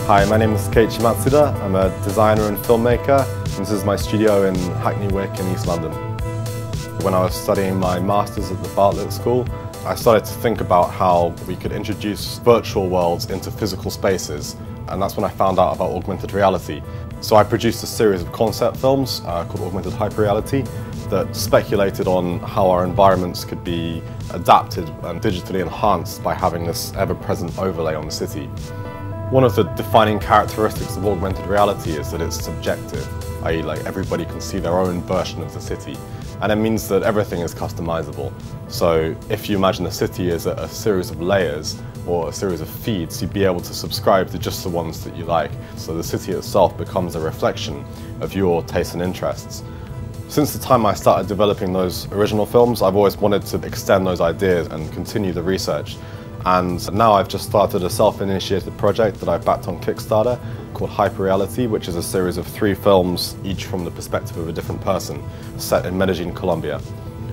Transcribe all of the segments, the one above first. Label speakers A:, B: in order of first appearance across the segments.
A: Hi, my name is Keiichi Matsuda. I'm a designer and filmmaker, and this is my studio in Hackney Wick in East London. When I was studying my Masters at the Bartlett School, I started to think about how we could introduce virtual worlds into physical spaces, and that's when I found out about augmented reality. So I produced a series of concept films called Augmented Hyperreality that speculated on how our environments could be adapted and digitally enhanced by having this ever-present overlay on the city. One of the defining characteristics of augmented reality is that it's subjective, i.e. like everybody can see their own version of the city, and it means that everything is customizable. So if you imagine a city as a series of layers or a series of feeds, you'd be able to subscribe to just the ones that you like. So the city itself becomes a reflection of your tastes and interests. Since the time I started developing those original films, I've always wanted to extend those ideas and continue the research. And now I've just started a self-initiated project that I've backed on Kickstarter called Hyperreality, which is a series of 3 films, each from the perspective of a different person, set in Medellin, Colombia.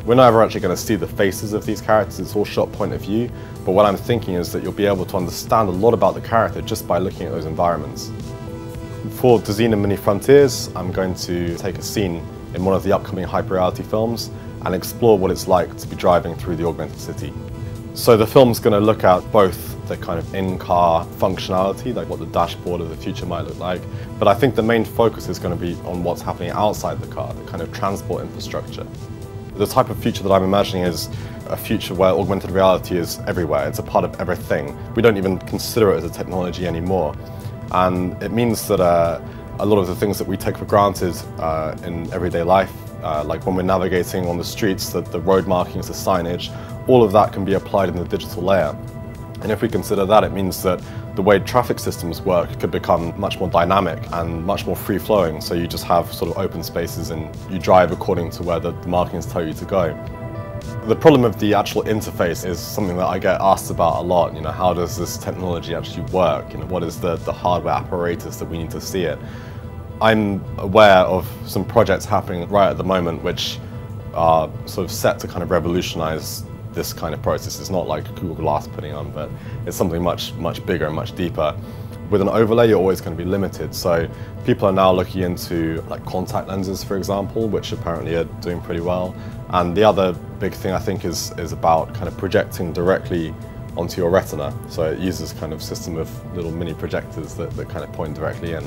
A: We're never actually going to see the faces of these characters, it's all shot point of view, but what I'm thinking is that you'll be able to understand a lot about the character just by looking at those environments. For Dezeen and MINI Frontiers, I'm going to take a scene in one of the upcoming Hyperreality films and explore what it's like to be driving through the augmented city. So the film's going to look at both the kind of in-car functionality, like what the dashboard of the future might look like, but I think the main focus is going to be on what's happening outside the car, the kind of transport infrastructure. The type of future that I'm imagining is a future where augmented reality is everywhere, it's a part of everything. We don't even consider it as a technology anymore, and it means that a lot of the things that we take for granted in everyday life, like when we're navigating on the streets, the road markings, the signage, all of that can be applied in the digital layer. And if we consider that, it means that the way traffic systems work could become much more dynamic and much more free-flowing. So you just have sort of open spaces and you drive according to where the markings tell you to go. The problem of the actual interface is something that I get asked about a lot. You know, how does this technology actually work? You know, what is the hardware apparatus that we need to see it? I'm aware of some projects happening right at the moment which are sort of set to kind of revolutionize this kind of process. It's not like Google Glass putting on, but it's something much bigger and much deeper. With an overlay, you're always going to be limited. So people are now looking into like contact lenses, for example, which apparently are doing pretty well. And the other big thing I think is about kind of projecting directly onto your retina. So it uses kind of system of little mini projectors that kind of point directly in.